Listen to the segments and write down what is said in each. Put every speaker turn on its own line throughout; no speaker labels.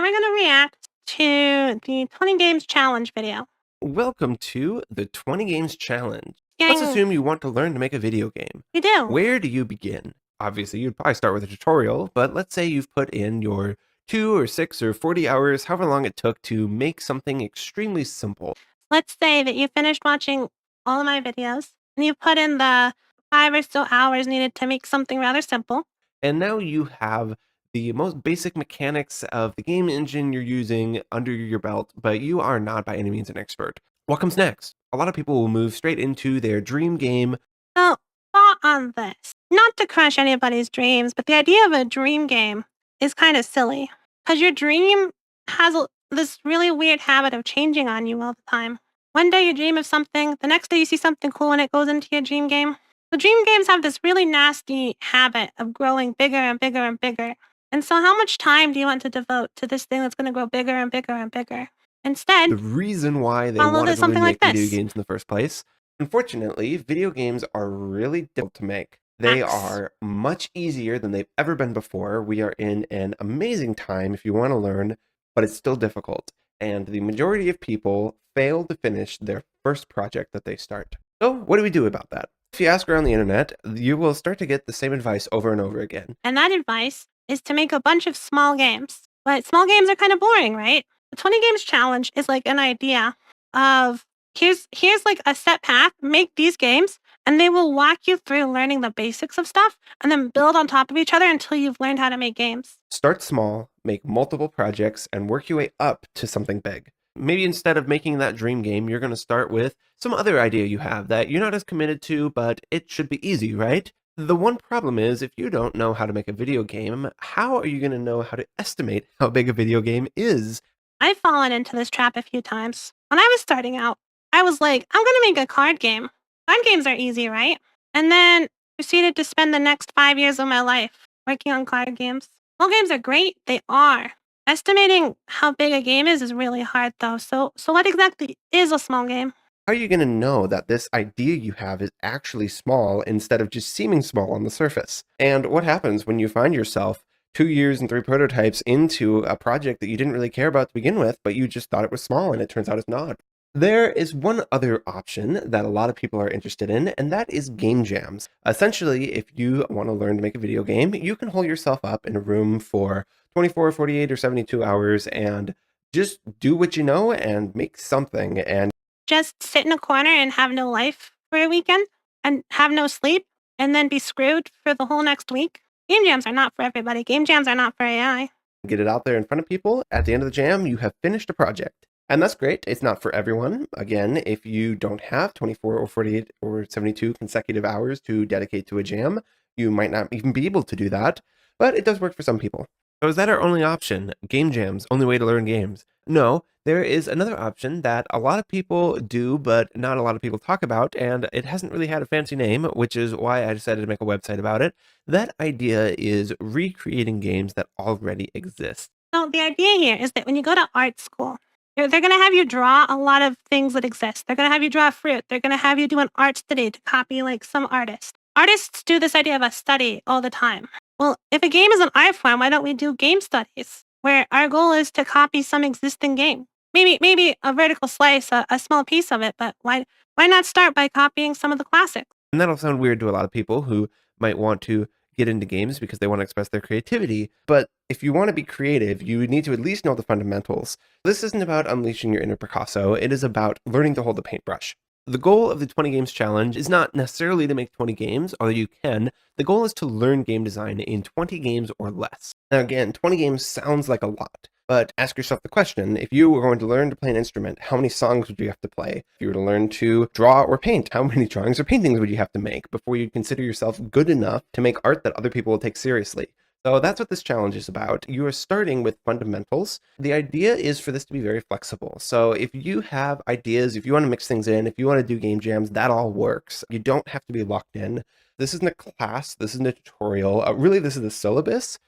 we're going to react to the 20 Games Challenge video.
Welcome to the 20 Games Challenge. Let's
Getting,
assume you want to learn to make a video game.
we do.
Where do you begin? Obviously, you'd probably start with a tutorial, but let's say you've put in your 2 or 6 or 40 hours, however long it took to make something extremely simple.
Let's say that you finished watching all of my videos and you put in the 5 or so hours needed to make something rather simple.
And now you have the most basic mechanics of the game engine you're using under your belt, but you are not by any means an expert. What comes next? A lot of people will move straight into their dream game.
So, thought on this. Not to crush anybody's dreams, but the idea of a dream game is kind of silly. Because your dream has this really weird habit of changing on you all the time. One day you dream of something, the next day you see something cool and it goes into your dream game. The dream games have this really nasty habit of growing bigger and bigger and bigger. And so how much time do you want to devote to this thing that's going to grow bigger and bigger and bigger? Instead,
The reason why they
follow
wanted
this
to really
something like
make video
this.
games in the first place. Unfortunately, video games are really difficult to make. They
Facts.
are much easier than they've ever been before. We are in an amazing time if you want to learn, but it's still difficult. And the majority of people fail to finish their first project that they start. So what do we do about that? If you ask around the internet, you will start to get the same advice over and over again.
And that advice is to make a bunch of small games. But small games are kind of boring, right? The 20 Games Challenge is like an idea of here's like a set path, make these games, and they will walk you through learning the basics of stuff and then build on top of each other until you've learned how to make games.
Start small, make multiple projects, and work your way up to something big. Maybe instead of making that dream game, you're going to start with some other idea you have that you're not as committed to, but it should be easy, right? The one problem is if you don't know how to make a video game, how are you going to know how to estimate how big a video game is?
I've fallen into this trap a few times. When I was starting out, I was like, I'm going to make a card game. Card games are easy, right? And then proceeded to spend the next 5 years of my life working on card games. Small games are great. They are. Estimating how big a game is really hard, though. So what exactly is a small game?
How are you going to know that this idea you have is actually small instead of just seeming small on the surface? And what happens when you find yourself 2 years and 3 prototypes into a project that you didn't really care about to begin with, but you just thought it was small and it turns out it's not? There is one other option that a lot of people are interested in, and that is game jams. Essentially, if you want to learn to make a video game, you can hold yourself up in a room for 24, 48, or 72 hours and just do what you know and make something. And
Just sit in a corner and have no life for a weekend and have no sleep and then be screwed for the whole next week? Game jams are not for everybody. Game jams are not for AI.
get it out there in front of people. At the end of the jam, you have finished a project. And that's great. It's not for everyone. Again, if you don't have 24 or 48 or 72 consecutive hours to dedicate to a jam, you might not even be able to do that, but it does work for some people. So is that our only option? Game jams, only way to learn games? No, there is another option that a lot of people do, but not a lot of people talk about, and it hasn't really had a fancy name, which is why I decided to make a website about it. That idea is recreating games that already exist.
So the idea here is that when you go to art school, they're going to have you draw a lot of things that exist. They're going to have you draw a fruit. They're going to have you do an art study to copy like some artist. Artists do this idea of a study all the time. Well, if a game is an art form, why don't we do game studies where our goal is to copy some existing game? Maybe a vertical slice, a small piece of it, but why not start by copying some of the classics?
And that'll sound weird to a lot of people who might want to get into games because they want to express their creativity. But if you want to be creative, you need to at least know the fundamentals. This isn't about unleashing your inner Picasso. It is about learning to hold a paintbrush. The goal of the 20 Games Challenge is not necessarily to make 20 games, although you can. The goal is to learn game design in 20 games or less. Now again, 20 games sounds like a lot, but ask yourself the question, if you were going to learn to play an instrument, how many songs would you have to play? If you were to learn to draw or paint, how many drawings or paintings would you have to make before you consider yourself good enough to make art that other people will take seriously? So that's what this challenge is about. You are starting with fundamentals. The idea is for this to be very flexible. So if you have ideas, if you want to mix things in, if you want to do game jams, that all works. You don't have to be locked in. This isn't a class. This isn't a tutorial. Really, this is a syllabus.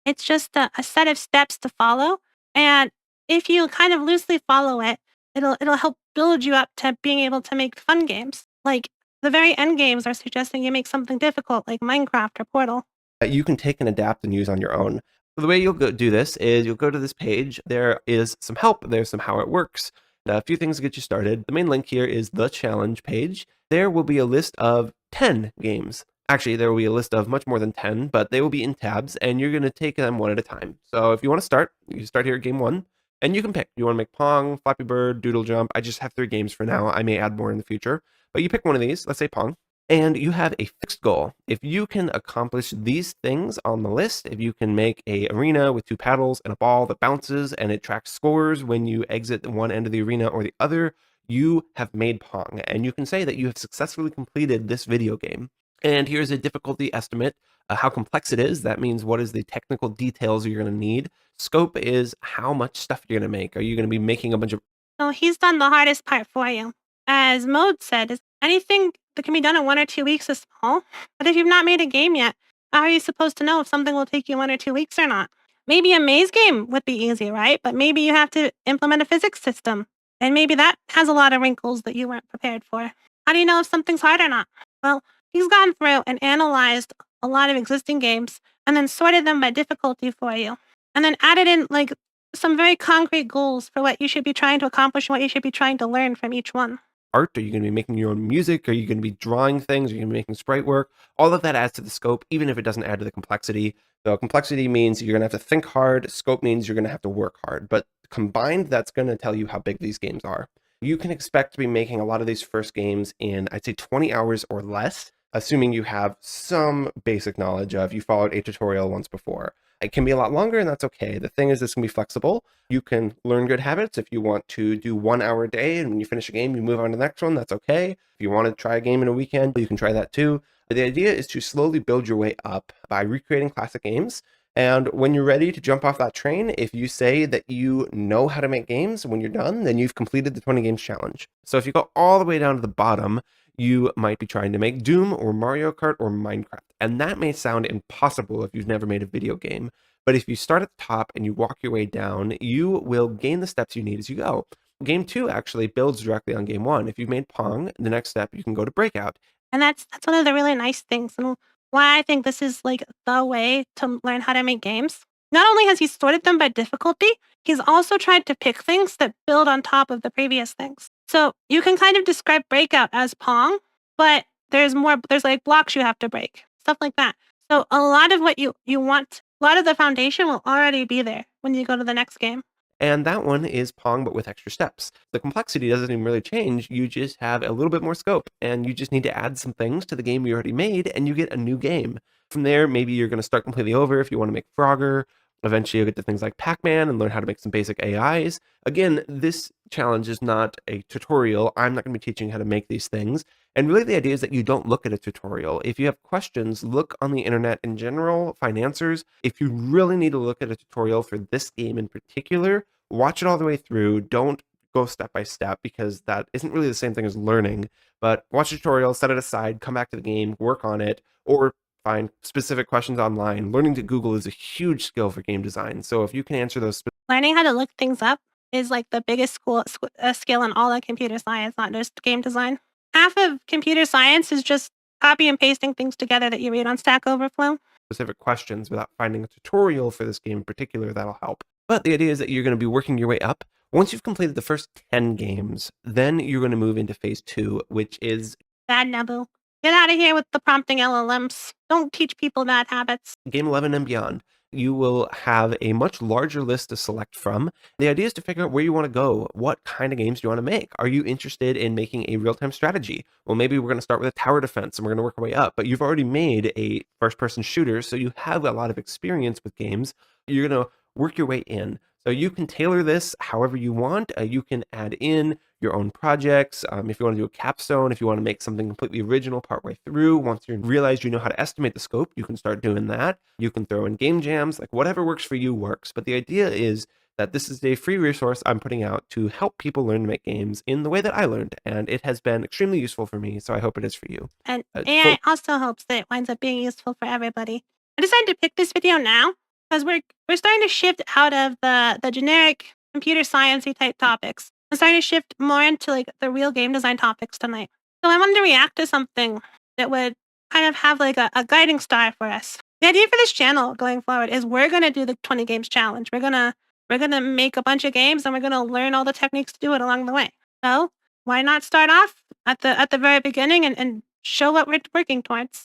It's just a set of steps to follow. And if you kind of loosely follow it, it'll help build you up to being able to make fun games. Like the very end games are suggesting you make something difficult like Minecraft or Portal.
That you can take and adapt and use on your own. So the way you'll do this is you'll go to this page. There is some help. There's some how it works. A few things to get you started. The main link here is the challenge page. There will be a list of 10 games. Actually, there will be a list of much more than 10, but they will be in tabs, and you're going to take them one at a time. So if you want to start, you start here at game 1, and you can pick. You want to make Pong, Flappy Bird, Doodle Jump. I just have 3 games for now. I may add more in the future. But you pick one of these. Let's say Pong. And you have a fixed goal. If you can accomplish these things on the list, if you can make a arena with 2 paddles and a ball that bounces and it tracks scores when you exit one end of the arena or the other, you have made Pong. And you can say that you have successfully completed this video game. And here's a difficulty estimate, how complex it is. That means what is the technical details you're going to need. Scope is how much stuff you're going to make. Are you going to be making a bunch of...
So he's done the hardest part for you. As Mode said, is anything that can be done in 1 or 2 weeks is small. But if you've not made a game yet, how are you supposed to know if something will take you 1 or 2 weeks or not? Maybe a maze game would be easy, right? But maybe you have to implement a physics system. And maybe that has a lot of wrinkles that you weren't prepared for. How do you know if something's hard or not? Well, he's gone through and analyzed a lot of existing games and then sorted them by difficulty for you. And then added in like some very concrete goals for what you should be trying to accomplish and what you should be trying to learn from each one.
Art? Are you going to be making your own music? Are you going to be drawing things? Are you going to be making sprite work? All of that adds to the scope, even if it doesn't add to the complexity. So complexity means you're going to have to think hard. Scope means you're going to have to work hard. But combined, that's going to tell you how big these games are. You can expect to be making a lot of these first games in, I'd say, 20 hours or less, assuming you have some basic knowledge of, you followed a tutorial once before. It can be a lot longer, and that's okay. The thing is, this can be flexible. You can learn good habits. If you want to do 1 hour a day, and when you finish a game, you move on to the next one, that's okay. If you want to try a game in a weekend, you can try that too. But the idea is to slowly build your way up by recreating classic games. And when you're ready to jump off that train, if you say that you know how to make games when you're done, then you've completed the 20 games challenge. So if you go all the way down to the bottom, you might be trying to make Doom or Mario Kart or Minecraft. And that may sound impossible if you've never made a video game. But if you start at the top and you walk your way down, you will gain the steps you need as you go. Game 2 actually builds directly on Game 1. If you've made Pong, the next step, you can go to Breakout.
And that's one of the really nice things and why I think this is like the way to learn how to make games. Not only has he sorted them by difficulty, he's also tried to pick things that build on top of the previous things. So you can kind of describe Breakout as Pong, but there's like blocks you have to break, stuff like that. So a lot of what you want, a lot of the foundation will already be there when you go to the next game.
And that one is Pong, but with extra steps. The complexity doesn't even really change. You just have a little bit more scope, and you just need to add some things to the game you already made, and you get a new game. From there, maybe you're going to start completely over if you want to make Frogger. Eventually, you'll get to things like Pac-Man and learn how to make some basic AIs. Again, this challenge is not a tutorial. I'm not going to be teaching how to make these things. And really, the idea is that you don't look at a tutorial. If you have questions, look on the internet in general, find answers. If you really need to look at a tutorial for this game in particular, watch it all the way through. Don't go step by step because that isn't really the same thing as learning. But watch a tutorial, set it aside, come back to the game, work on it, or find specific questions online. Learning to Google is a huge skill for game design. So if you can answer those...
Learning how to look things up is like the biggest skill in all of computer science, not just game design. Half of computer science is just copy and pasting things together that you read on Stack Overflow.
Specific questions without finding a tutorial for this game in particular, that'll help. But the idea is that you're going to be working your way up. Once you've completed the first 10 games, then you're going to move into phase 2, which is...
Bad Nabu. Get out of here with the prompting LLMs. Don't teach people bad habits.
Game 11 and beyond. You will have a much larger list to select from. The idea is to figure out where you want to go. What kind of games do you want to make? Are you interested in making a real-time strategy? Well, maybe we're going to start with a tower defense and we're going to work our way up. But you've already made a first-person shooter, so you have a lot of experience with games. You're going to work your way in. So you can tailor this however you want. You can add in your own projects. If you want to do a capstone, if you want to make something completely original partway through, once you realize you know how to estimate the scope, you can start doing that. You can throw in game jams, like whatever works for you works. But the idea is that this is a free resource I'm putting out to help people learn to make games in the way that I learned. And it has been extremely useful for me, so I hope it is for you.
And AI also hopes that it winds up being useful for everybody. I decided to pick this video now because we're starting to shift out of the generic computer sciencey type topics. I'm starting to shift more into like the real game design topics tonight. So I wanted to react to something that would kind of have like a guiding star for us. The idea for this channel going forward is we're gonna do the 20 games challenge. We're gonna make a bunch of games, and we're gonna learn all the techniques to do it along the way. So why not start off at the very beginning and show what we're working towards?